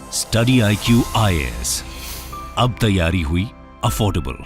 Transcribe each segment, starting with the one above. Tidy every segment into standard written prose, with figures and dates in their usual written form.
Study IQ IAS, अब तैयारी हुई अफोर्डेबल।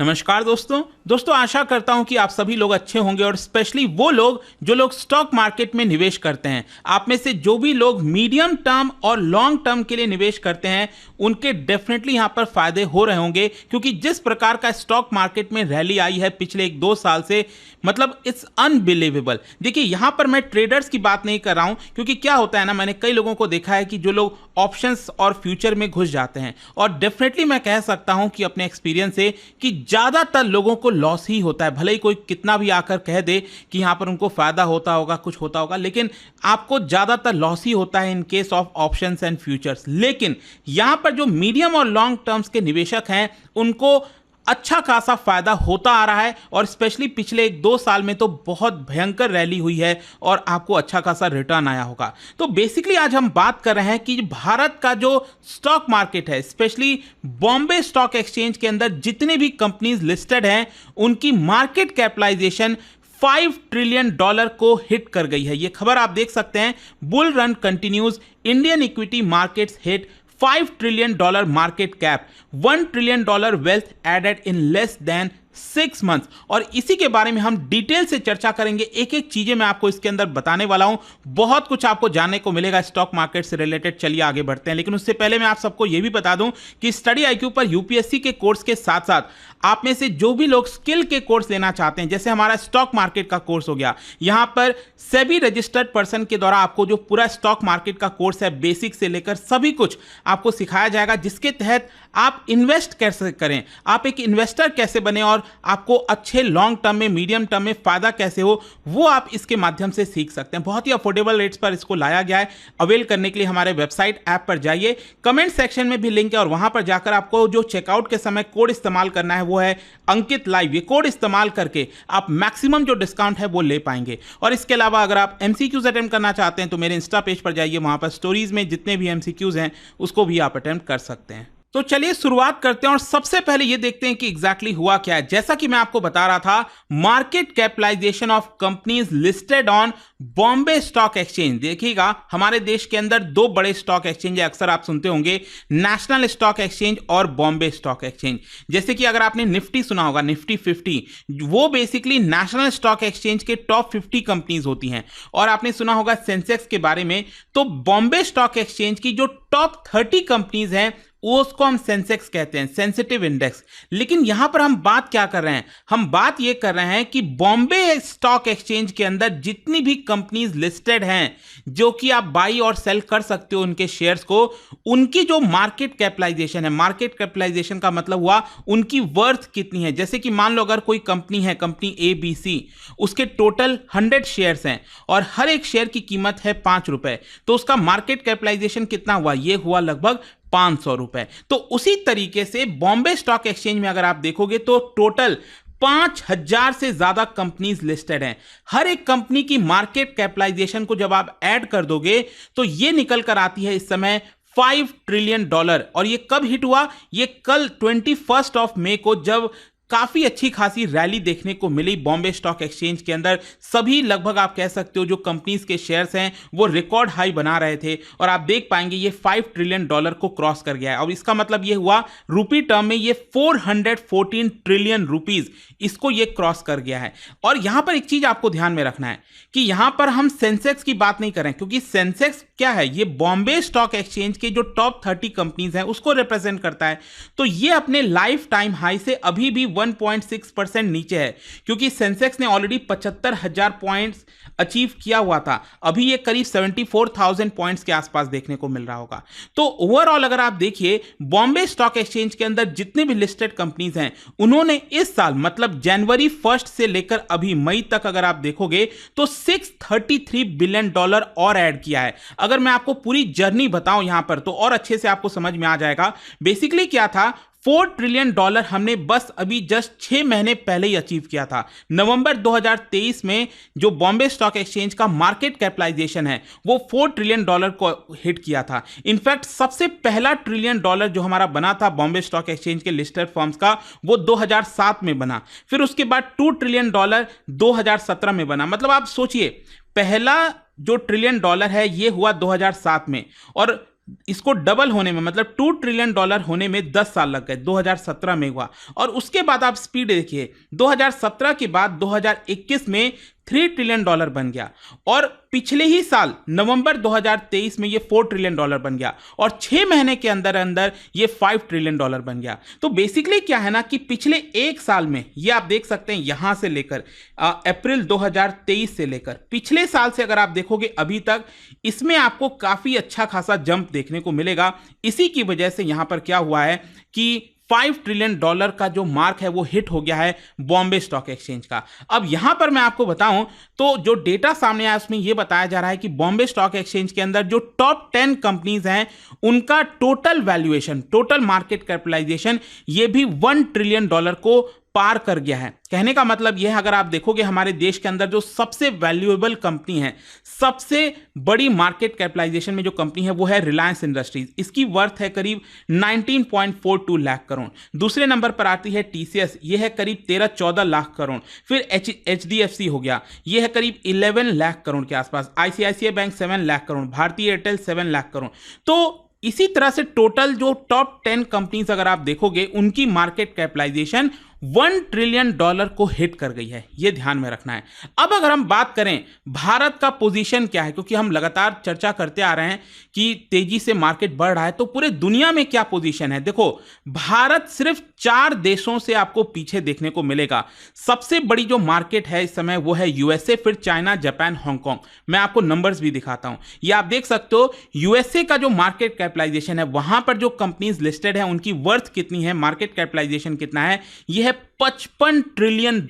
नमस्कार दोस्तों आशा करता हूं कि आप सभी लोग अच्छे होंगे और स्पेशली वो लोग जो लोग स्टॉक मार्केट में निवेश करते हैं। आप में से जो भी लोग मीडियम टर्म और लॉन्ग टर्म के लिए निवेश करते हैं उनके डेफिनेटली यहां पर फायदे हो रहे होंगे, क्योंकि जिस प्रकार का स्टॉक मार्केट में रैली आई है पिछले 1-2 साल से, मतलब इट्स अनबिलीवेबल। देखिए यहां पर मैं ट्रेडर्स की बात नहीं कर रहा हूं, क्योंकि क्या होता है ना, मैंने कई लोगों को देखा है कि जो लोग ऑप्शंस और फ्यूचर में घुस जाते हैं, और डेफिनेटली मैं कह सकता हूं कि अपने एक्सपीरियंस से कि ज्यादातर लोगों को लॉस ही होता है। भले ही कोई कितना भी आकर कह दे कि यहां पर उनको फायदा होता होगा, कुछ होता होगा, लेकिन आपको ज्यादातर लॉस ही होता है in case of options and futures. लेकिन यहां पर जो मीडियम और लॉन्ग टर्म्स के निवेशक हैं उनको अच्छा खासा फायदा होता आ रहा है, और स्पेशली पिछले 1-2 साल में तो बहुत भयंकर रैली हुई है और आपको अच्छा खासा रिटर्न आया होगा। तो बेसिकली आज हम बात कर रहे हैं कि भारत का जो स्टॉक मार्केट है, स्पेशली बॉम्बे स्टॉक एक्सचेंज के अंदर जितने भी कंपनीज लिस्टेड हैं उनकी मार्केट कैपिटलाइजेशन $5 ट्रिलियन को हिट कर गई है। यह खबर आप देख सकते हैं, bull run continues, Indian equity markets hit $5 trillion market cap, $1 trillion wealth added in less than 6 months। और इसी के बारे में हम डिटेल से चर्चा करेंगे। एक एक चीजें मैं आपको इसके अंदर बताने वाला हूं, बहुत कुछ आपको जानने को मिलेगा स्टॉक मार्केट से रिलेटेड। चलिए आगे बढ़ते हैं, लेकिन उससे पहले मैं आप सबको यह भी बता दूं कि स्टडी IQ पर UPSC के कोर्स के साथ साथ आप में से जो भी लोग स्किल के कोर्स लेना चाहते हैं, जैसे हमारा स्टॉक मार्केट का कोर्स हो गया, यहां पर सेबी रजिस्टर्ड पर्सन के द्वारा आपको जो पूरा स्टॉक मार्केट का कोर्स है, बेसिक से लेकर सभी कुछ आपको सिखाया जाएगा, जिसके तहत आप इन्वेस्ट कैसे करें, आप एक इन्वेस्टर कैसे बने और आपको अच्छे लॉन्ग टर्म में, मीडियम टर्म में फायदा कैसे हो, वो आप इसके माध्यम से सीख सकते हैं। बहुत ही अफोर्डेबल रेट्स पर इसको लाया गया है। अवेल करने के लिए हमारे वेबसाइट ऐप पर जाइए, कमेंट सेक्शन में भी लिंक है, और वहां पर जाकर आपको जो चेकआउट के समय कोड इस्तेमाल करना है वो है अंकित लाइव। ये कोड इस्तेमाल करके आप मैक्सिमम जो डिस्काउंट है वो ले पाएंगे। और इसके अलावा अगर आप MCQs अटेम्प्ट करना चाहते हैं तो मेरे इंस्टा पेज पर जाइए, वहां पर स्टोरीज में जितने भी MCQs हैं उसको भी आप अटेम्प्ट कर सकते हैं। तो चलिए शुरुआत करते हैं और सबसे पहले ये देखते हैं कि एग्जैक्टली हुआ क्या है। जैसा कि मैं आपको बता रहा था, market capitalisation of companies listed on Bombay stock exchange. देखिएगा हमारे देश के अंदर 2 बड़े स्टॉक एक्सचेंज है, अक्सर आप सुनते होंगे, नेशनल स्टॉक एक्सचेंज और बॉम्बे स्टॉक एक्सचेंज। जैसे कि अगर आपने निफ्टी सुना होगा, निफ्टी 50, वो बेसिकली नेशनल स्टॉक एक्सचेंज के टॉप 50 कंपनीज होती हैं। और आपने सुना होगा सेंसेक्स के बारे में, तो बॉम्बे स्टॉक एक्सचेंज की जो टॉप 30 कंपनीज हैं उसको हम सेंसेक्स कहते हैं, सेंसिटिव इंडेक्स। लेकिन यहां पर हम बात क्या कर रहे हैं, हम बात यह कर रहे हैं कि बॉम्बे स्टॉक एक्सचेंज के अंदर जितनी भी कंपनीज लिस्टेड हैं जो कि आप बाई और सेल कर सकते हो उनके शेयर्स को, उनकी जो मार्केट कैपिटलाइजेशन है, मार्केट कैपिटलाइजेशन का मतलब हुआ उनकी वर्थ कितनी है। जैसे कि मान लो अगर कोई कंपनी है, कंपनी ABC, उसके टोटल 100 शेयर्स हैं और हर एक शेयर की कीमत है ₹5, तो उसका मार्केट कैपिटलाइजेशन कितना हुआ, यह हुआ लगभग ₹500। तो उसी तरीके से बॉम्बे स्टॉक एक्सचेंज में अगर आप देखोगे तो टोटल 5000 से ज्यादा कंपनीज लिस्टेड हैं। हर एक कंपनी की मार्केट कैपिटलाइजेशन को जब आप ऐड कर दोगे तो यह निकल कर आती है इस समय $5 ट्रिलियन। और यह कब हिट हुआ, यह कल 21 मई को, जब काफी अच्छी खासी रैली देखने को मिली बॉम्बे स्टॉक एक्सचेंज के अंदर। सभी लगभग आप कह सकते हो जो कंपनीज के शेयर्स हैं वो रिकॉर्ड हाई बना रहे थे, और आप देख पाएंगे ये $5 ट्रिलियन को क्रॉस कर गया है। और इसका मतलब ये हुआ रूपी टर्म में ये 414 ट्रिलियन रुपीज, इसको ये क्रॉस कर गया है। और यहां पर एक चीज आपको ध्यान में रखना है कि यहां पर हम सेंसेक्स की बात नहीं करें, क्योंकि सेंसेक्स क्या है, ये बॉम्बे स्टॉक एक्सचेंज के जो टॉप 30 कंपनीज हैं उसको रिप्रेजेंट करता है। तो ये अपने लाइफ टाइम हाई से अभी भी 1.6% नीचे है, क्योंकि सेंसेक्स ने ऑलरेडी 75,000 पॉइंट्स अचीव किया हुआ था। अभी ये करीब 74,000 पॉइंट्स के आसपास देखने को मिल रहा होगा। तो ओवरऑल अगर आप देखिए बॉम्बे स्टॉक एक्सचेंज के अंदर जितने भी लिस्टेड कंपनीज हैं उन्होंने इस साल, मतलब जनवरी 1 से लेकर अभी मई तक अगर आप देखोगे तो $633 बिलियन और ऐड किया है। अगर मैं आपको पूरी जर्नी बताऊं यहां पर तो और अच्छे से आपको समझ में आ जाएगा। बेसिकली क्या था, $4 ट्रिलियन हमने बस अभी जस्ट 6 महीने पहले ही अचीव किया था। नवंबर 2023 में जो बॉम्बे स्टॉक एक्सचेंज का मार्केट कैपिटलाइजेशन है वो $4 ट्रिलियन को हिट किया था। इनफैक्ट सबसे पहला $1 ट्रिलियन जो हमारा बना था बॉम्बे स्टॉक एक्सचेंज के लिस्टेड फर्म्स का, वो 2007 में बना। फिर उसके बाद $2 ट्रिलियन 2017 में बना। मतलब आप सोचिए, पहला जो $1 ट्रिलियन है ये हुआ 2007 में, और इसको डबल होने में मतलब $2 ट्रिलियन होने में 10 साल लग गए, 2017 में हुआ। और उसके बाद आप स्पीड देखिए, 2017 के बाद 2021 में $3 ट्रिलियन बन गया, और पिछले ही साल नवंबर 2023 में ये $4 ट्रिलियन बन गया, और 6 महीने के अंदर अंदर ये $5 ट्रिलियन बन गया। तो बेसिकली क्या है ना कि पिछले एक साल में, ये आप देख सकते हैं यहां से लेकर अप्रैल 2023 से लेकर पिछले साल से अगर आप देखोगे अभी तक, इसमें आपको काफी अच्छा खासा जंप देखने को मिलेगा। इसी की वजह से यहां पर क्या हुआ है कि $5 ट्रिलियन का जो मार्क है वो हिट हो गया है बॉम्बे स्टॉक एक्सचेंज का। अब यहां पर मैं आपको बताऊं तो जो डेटा सामने आया उसमें यह बताया जा रहा है कि बॉम्बे स्टॉक एक्सचेंज के अंदर जो टॉप 10 कंपनीज हैं उनका total valuation, total market capitalisation ये भी $1 ट्रिलियन को पार कर गया है। कहने का मतलब यह है, अगर आप देखोगे हमारे देश के अंदर जो सबसे वैल्यूएबल कंपनी है, सबसे बड़ी मार्केट कैपिटलाइजेशन में जो कंपनी है वो है रिलायंस इंडस्ट्रीज। इसकी वर्थ है करीब 19.42 लाख करोड़। दूसरे नंबर पर आती है टीसीएस, ये है करीब 13-14 लाख करोड़। फिर एचडीएफसी हो गया, ये है करीब 11 लाख करोड़ के आसपास। आईसीआईसीआई बैंक 7 लाख करोड़, भारतीय एयरटेल 7 लाख करोड़। तो इसी तरह से टोटल जो टॉप 10 कंपनीज अगर आप देखोगे उनकी मार्केट कैपिटलाइजेशन $1 ट्रिलियन को हिट कर गई है, यह ध्यान में रखना है। अब अगर हम बात करें भारत का पोजीशन क्या है, क्योंकि हम लगातार चर्चा करते आ रहे हैं कि तेजी से मार्केट बढ़ रहा है, तो पूरे दुनिया में क्या पोजीशन है। देखो, भारत सिर्फ 4 देशों से आपको पीछे देखने को मिलेगा। सबसे बड़ी जो मार्केट है इस समय वो है यूएसए, फिर चाइना, जापान, हांगकांग। मैं आपको नंबर्स भी दिखाता हूं, ये आप देख सकते हो। यूएसए का जो मार्केट कैपिटलाइजेशन है, वहां पर जो कंपनीज लिस्टेड है उनकी वर्थ कितनी है, मार्केट कैपिटलाइजेशन कितना है, यह है $55 ट्रिलियन।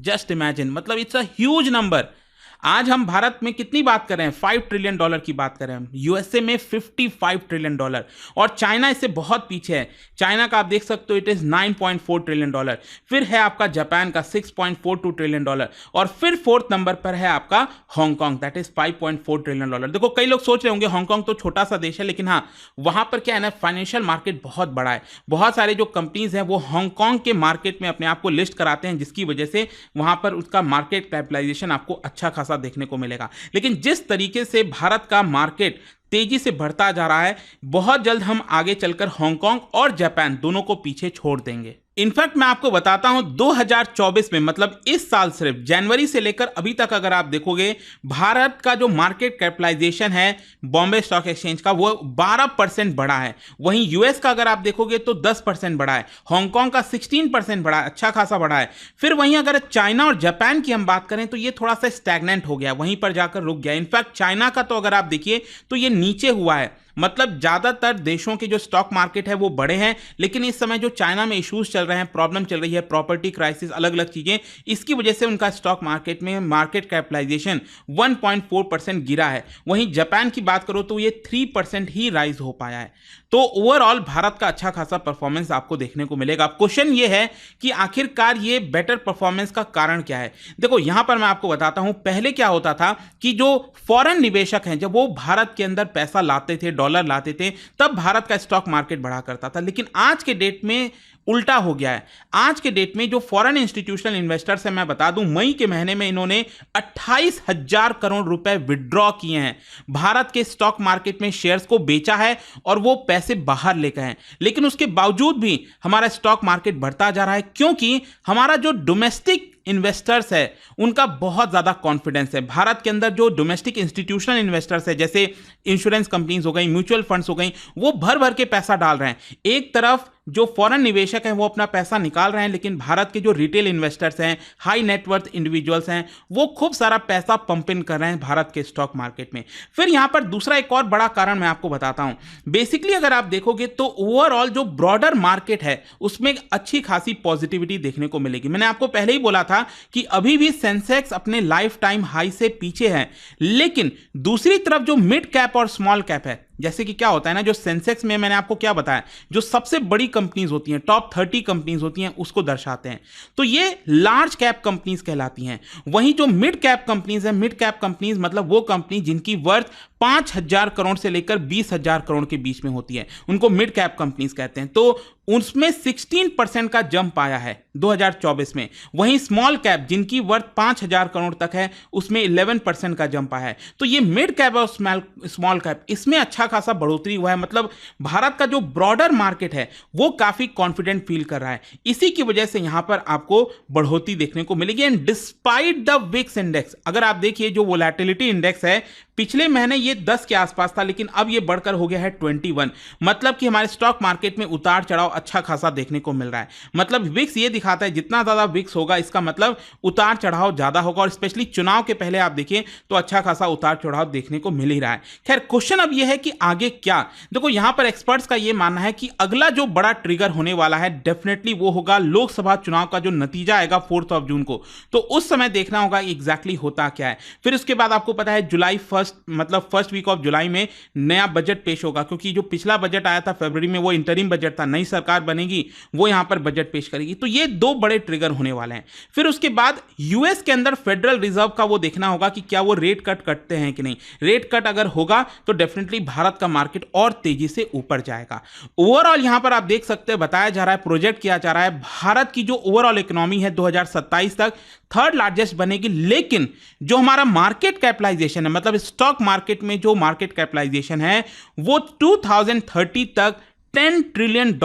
जस्ट इमेजिन, मतलब इट्स अ ह्यूज नंबर। आज हम भारत में कितनी बात कर रहे हैं, $5 ट्रिलियन की बात कर रहे हैं, यूएसए में $55 ट्रिलियन, और चाइना इससे बहुत पीछे है। चाइना का आप देख सकते हो इट इज $9.4 ट्रिलियन। फिर है आपका जापान का $6.42 ट्रिलियन, और फिर 4th नंबर पर है आपका हांगकांग, दैट इज $5.4 ट्रिलियन। देखो, कई लोग सोच रहे होंगे हांगकांग तो छोटा सा देश है, लेकिन हाँ, वहां पर क्या है ना, फाइनेंशियल मार्केट बहुत बड़ा है। बहुत सारे जो कंपनीज हैं वो हांगकांग के मार्केट में अपने आप को लिस्ट कराते हैं, जिसकी वजह से वहां पर उसका मार्केट कैपिटलाइजेशन आपको अच्छा खासा देखने को मिलेगा। लेकिन जिस तरीके से भारत का मार्केट तेजी से बढ़ता जा रहा है, बहुत जल्द हम आगे चलकर हांगकांग और जापान दोनों को पीछे छोड़ देंगे। इनफैक्ट मैं आपको बताता हूं 2024 में, मतलब इस साल सिर्फ जनवरी से लेकर अभी तक अगर आप देखोगे, भारत का जो मार्केट कैपिटलाइजेशन है बॉम्बे स्टॉक एक्सचेंज का वो 12% बढ़ा है। वहीं यूएस का अगर आप देखोगे तो 10% बढ़ा है, हांगकांग का 16% बढ़ा है, अच्छा खासा बढ़ा है। फिर वहीं अगर चाइना और जापान की हम बात करें तो ये थोड़ा सा स्टैग्नेंट हो गया, वहीं पर जाकर रुक गया। इनफैक्ट चाइना का तो अगर आप देखिए तो ये नीचे हुआ है। मतलब ज्यादातर देशों के जो स्टॉक मार्केट है वो बड़े हैं, लेकिन इस समय जो चाइना में इश्यूज चल रहे हैं, प्रॉब्लम चल रही है, प्रॉपर्टी क्राइसिस, अलग अलग चीजें, इसकी वजह से उनका स्टॉक मार्केट में मार्केट कैपिटलाइजेशन 1.4% गिरा है। वहीं जापान की बात करो तो ये 3% ही राइज हो पाया है। तो ओवरऑल भारत का अच्छा खासा परफॉर्मेंस आपको देखने को मिलेगा। अब क्वेश्चन ये है कि आखिरकार ये बेटर परफॉर्मेंस का कारण क्या है। देखो, यहां पर मैं आपको बताता हूं, पहले क्या होता था कि जो फॉरेन निवेशक हैं जब वो भारत के अंदर पैसा लाते थे, डॉलर लाते थे, तब भारत का स्टॉक मार्केट बढ़ा करता था। लेकिन आज के डेट में उल्टा हो गया है। आज के डेट में जो फॉरेन इंस्टीट्यूशनल इन्वेस्टर्स हैं, मैं बता दूं, मई के महीने में इन्होंने 28,000 करोड़ रुपए विड्रॉ किए हैं। भारत के स्टॉक मार्केट में शेयर्स को बेचा है और वो पैसे बाहर लेकर हैं। लेकिन उसके बावजूद भी हमारा स्टॉक मार्केट बढ़ता जा रहा है, क्योंकि हमारा जो डोमेस्टिक इन्वेस्टर्स है उनका बहुत ज्यादा कॉन्फिडेंस है। भारत के अंदर जो डोमेस्टिक इंस्टीट्यूशनल इन्वेस्टर्स है, जैसे इंश्योरेंस कंपनीज हो गई, म्यूचुअल फंड्स हो गई, वो भर भर के पैसा डाल रहे हैं। एक तरफ जो फॉरेन निवेशक हैं वो अपना पैसा निकाल रहे हैं, लेकिन भारत के जो रिटेल इन्वेस्टर्स हैं, हाई नेटवर्थ इंडिविजुअल्स हैं, वो खूब सारा पैसा पंप इन कर रहे हैं भारत के स्टॉक मार्केट में। फिर यहां पर दूसरा एक और बड़ा कारण मैं आपको बताता हूं। बेसिकली अगर आप देखोगे तो ओवरऑल जो ब्रॉडर मार्केट है उसमें अच्छी खासी पॉजिटिविटी देखने को मिलेगी। मैंने आपको पहले ही बोला था कि अभी भी सेंसेक्स अपने लाइफ टाइम हाई से पीछे है, लेकिन दूसरी तरफ जो मिड कैप और स्मॉल कैप है, जैसे कि क्या होता है ना, जो सेंसेक्स में मैंने आपको क्या बताया, जो सबसे बड़ी कंपनीज होती हैं, टॉप 30 कंपनीज होती हैं, उसको दर्शाते हैं, तो ये लार्ज कैप कंपनीज कहलाती हैं। वहीं जो मिड कैप कंपनीज हैं, मिड कैप कंपनीज मतलब वो कंपनी जिनकी वर्थ 5,000 करोड़ से लेकर 20,000 करोड़ के बीच में होती है, उनको मिड कैप कंपनीज कहते हैं। तो उसमें 16% का जंप आया है 2024 में। वहीं स्मॉल कैप जिनकी वर्थ 5,000 करोड़ तक है, उसमें 11% का जंप आया है। तो ये मिड कैप और स्मॉल कैप, इसमें अच्छा खासा बढ़ोतरी हुआ है। मतलब भारत का जो ब्रॉडर मार्केट है वो काफी कॉन्फिडेंट फील कर रहा है। इसी की वजह से यहां पर आपको बढ़ोतरी देखने को मिलेगी। And despite the VIX index, अगर आप देखिए जो वोलेटिलिटी इंडेक्स है, पिछले महीने ये 10 के आसपास था, लेकिन अब ये बढ़कर हो गया है 21। मतलब कि हमारे स्टॉक मार्केट में उतार चढ़ाव अच्छा खासा देखने को मिल रहा है। मतलब विक्स ये दिखाता है जितना ज्यादा विक्स होगा इसका मतलब उतार चढ़ाव ज्यादा होगा, और स्पेशली चुनाव के पहले आप देखिए तो अच्छा खासा उतार चढ़ाव देखने को मिल ही रहा है। खैर, क्वेश्चन अब ये है कि आगे क्या। देखो, यहां पर एक्सपर्ट्स का ये मानना है कि अगला जो बड़ा ट्रिगर होने वाला है डेफिनेटली वो होगा लोकसभा चुनाव का जो नतीजा आएगा 4 जून को। तो उस समय देखना होगा एग्जैक्टली होता क्या है। फिर उसके बाद आपको पता है जुलाई फर्स्ट वीक ऑफ जुलाई में नया बजट पेश होगा, क्योंकि जो पिछला बजट आया था फरवरी में वो इंटरिम बजट था, नई सरकार बनेगी वो यहां पर बजट पेश करेगी। तो ये दो बड़े ट्रिगर होने वाले हैं। फिर उसके बाद यूएस के अंदर फेडरल रिजर्व का वो देखना होगा कि क्या वो रेट कट करते हैं कि नहीं। रेट कट अगर होगा तो डेफिनेटली भारत का मार्केट और तेजी से ऊपर जाएगा। ओवरऑल यहां पर आप देख सकते हैं, बताया जा रहा है, प्रोजेक्ट किया जा रहा है, भारत की जो ओवरऑल इकोनॉमी है 2027 तक थर्ड लार्जेस्ट बनेगी। लेकिन जो हमारा मार्केट कैपिटलाइजेशन है, मतलब स्टॉक मार्केट में जो मार्केट कैपिटलाइजेशन है वो 2030 तक $10 ट्रिलियन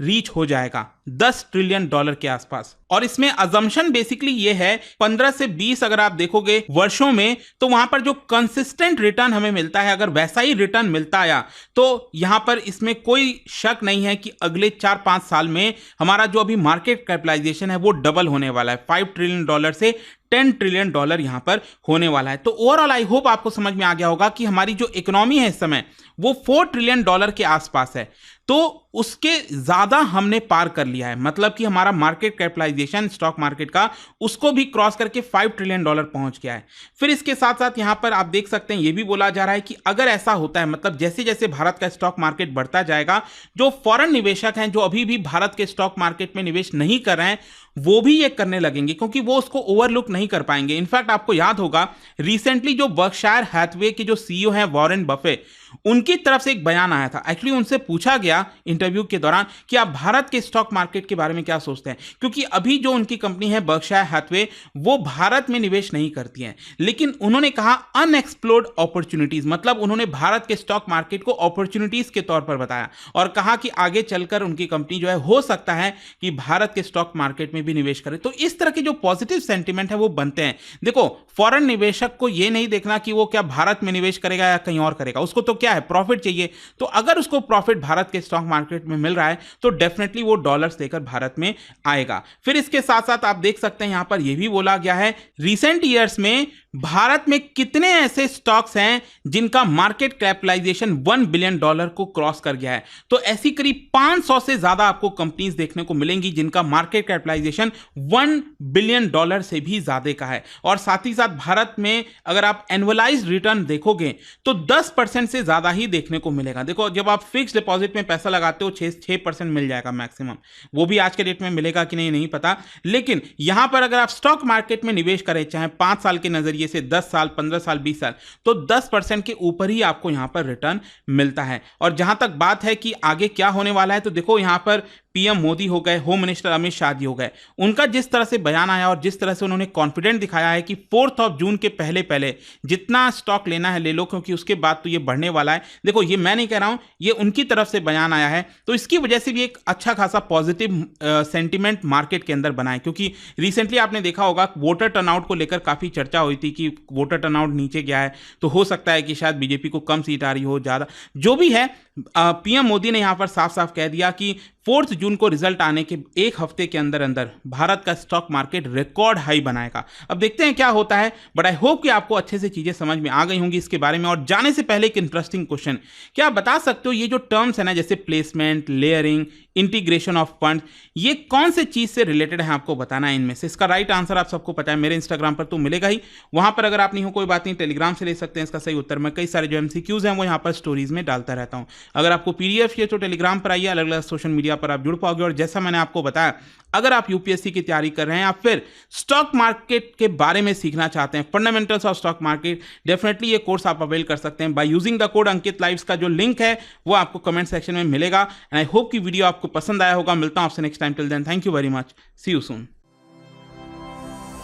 रीच हो जाएगा, $10 ट्रिलियन के आसपास। और इसमें अजम्पशन बेसिकली ये है 15 से 20 अगर आप देखोगे वर्षों में, तो वहां पर जो कंसिस्टेंट रिटर्न हमें मिलता है, अगर वैसा ही रिटर्न मिलता आया तो यहां पर इसमें कोई शक नहीं है कि अगले 4-5 साल में हमारा जो अभी मार्केट कैपिटलाइजेशन है वो डबल होने वाला है, $5 ट्रिलियन से $10 ट्रिलियन यहां पर होने वाला है। तो ओवरऑल आई होप आपको समझ में आ गया होगा कि हमारी जो इकोनॉमी है इस समय वो $4 ट्रिलियन के आसपास है। तो उसके ज्यादा हमने पार कर लिया है, मतलब कि हमारा मार्केट कैपिटलाइजेशन स्टॉक मार्केट का उसको भी क्रॉस करके $5 ट्रिलियन पहुंच गया है। फिर इसके साथ साथ यहां पर आप देख सकते हैं, यह भी बोला जा रहा है कि अगर ऐसा होता है, मतलब जैसे जैसे भारत का स्टॉक मार्केट बढ़ता जाएगा, जो फॉरेन निवेशक हैं जो अभी भी भारत के स्टॉक मार्केट में निवेश नहीं कर रहे हैं वो भी ये करने लगेंगे, क्योंकि वो उसको ओवरलुक नहीं कर पाएंगे। इनफैक्ट आपको याद होगा रिसेंटली जो बर्कशायर हैथवे के जो सीईओ हैं वॉरेन बफे, उनकी तरफ से एक बयान आया था। एक्चुअली उनसे पूछा गया इंटरव्यू के दौरान कि आप भारत के स्टॉक मार्केट के बारे में क्या सोचते हैं, क्योंकि अभी जो उनकी कंपनी है बर्कशायर हैथवे वो भारत में निवेश नहीं करती है, लेकिन उन्होंने कहा अनएक्सप्लोर्ड अपॉर्चुनिटीज, मतलब उन्होंने भारत के स्टॉक मार्केट को अपॉर्चुनिटीज के तौर पर बताया और कहा कि आगे चलकर उनकी कंपनी जो है हो सकता है कि भारत के स्टॉक मार्केट में भी निवेश करे। तो इस तरह के जो पॉजिटिव सेंटीमेंट है वो बनते हैं। देखो, फॉरेन निवेशक को ये नहीं देखना कि वो क्या भारत में निवेश करेगा या कहीं और करेगा, उसको तो क्या है, प्रॉफिट चाहिए। तो अगर उसको प्रॉफिट भारत के स्टॉक मार्केट में मिल रहा है तो डेफिनेटली वो डॉलर्स लेकर भारत में आएगा। फिर इसके साथ साथ आप देख सकते हैं यहां पर यह भी बोला गया है रिसेंट ईयर्स में भारत में कितने ऐसे स्टॉक्स हैं जिनका मार्केट कैपिटलाइजेशन $1 बिलियन को क्रॉस कर गया है। तो ऐसी करीब 500 से ज्यादा आपको कंपनीज देखने को मिलेंगी जिनका मार्केट कैपिटलाइजेशन $1 बिलियन से भी ज्यादा का है। और साथ ही साथ भारत में अगर आप एनुअलाइज्ड रिटर्न देखोगे तो 10% से ज्यादा ही देखने को मिलेगा। देखो, जब आप फिक्स डिपॉजिट में पैसा लगाते हो 6% मिल जाएगा मैक्सिमम, वो भी आज के डेट में मिलेगा कि नहीं पता, लेकिन यहां पर अगर आप स्टॉक मार्केट में निवेश करें चाहे 5 साल के नजरिए से 10 साल, 15 साल, 20 साल, तो 10% के ऊपर ही आपको यहां पर रिटर्न मिलता है। और जहां तक बात है कि आगे क्या होने वाला है, तो देखो यहां पर पीएम मोदी हो गए, होम मिनिस्टर अमित शाह जी हो गए, उनका जिस तरह से बयान आया और जिस तरह से उन्होंने कॉन्फिडेंट दिखाया है कि 4 जून के पहले जितना स्टॉक लेना है ले लो, क्योंकि उसके बाद तो ये बढ़ने वाला है। देखो, ये मैं नहीं कह रहा हूं, ये उनकी तरफ से बयान आया है, तो इसकी वजह से भी एक अच्छा खासा पॉजिटिव सेंटीमेंट मार्केट के अंदर बना है। क्योंकि रिसेंटली आपने देखा होगा वोटर टर्नआउट को लेकर काफी चर्चा हुई थी कि वोटर टर्नआउट नीचे गया है, तो हो सकता है कि शायद बीजेपी को कम सीट आ रही हो, ज्यादा जो भी है। पीएम मोदी ने यहां पर साफ साफ कह दिया कि 4 जून को रिजल्ट आने के एक हफ्ते के अंदर अंदर भारत का स्टॉक मार्केट रिकॉर्ड हाई बनाएगा। अब देखते हैं क्या होता है, बट आई होप कि आपको अच्छे से चीजें समझ में आ गई होंगी इसके बारे में। और जाने से पहले एक इंटरेस्टिंग क्वेश्चन, क्या आप बता सकते हो ये जो टर्म्स है ना, जैसे placement, layering, integration of fund, ये कौन से चीज से रिलेटेड है आपको बताना है इनमें से। इसका राइट आंसर आप सबको पता है, मेरे इंस्टाग्राम पर तो मिलेगा ही, वहां पर अगर आप नहीं हो कोई बात नहीं, टेलीग्राम से ले सकते हैं इसका सही उत्तर। मैं कई सारे जो एमसीक्यूज हैं वो यहाँ पर स्टोरीज में डालता रहता हूँ। अगर आपको पीडीएफ चाहिए तो टेलीग्राम पर आइए, अलग अलग सोशल मीडिया पर आप जुड़ पाओगे। और जैसा मैंने आपको बताया, अगर आप यूपीएससी की तैयारी कर रहे हैं या फिर स्टॉक मार्केट के बारे में सीखना चाहते हैं, fundamentals of stock market, definitely ये कोर्स आप अवेल कर सकते हैं by using the code Ankit lives का जो लिंक है वो आपको कमेंट सेक्शन में मिलेगा। एंड आई होप कि वीडियो आपको पसंद आया होगा। मिलता हूं आपसे next time, till then thank you very much, see you soon.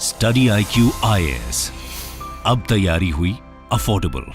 Study IQ IAS, अब तैयारी हुई अफोर्डेबल।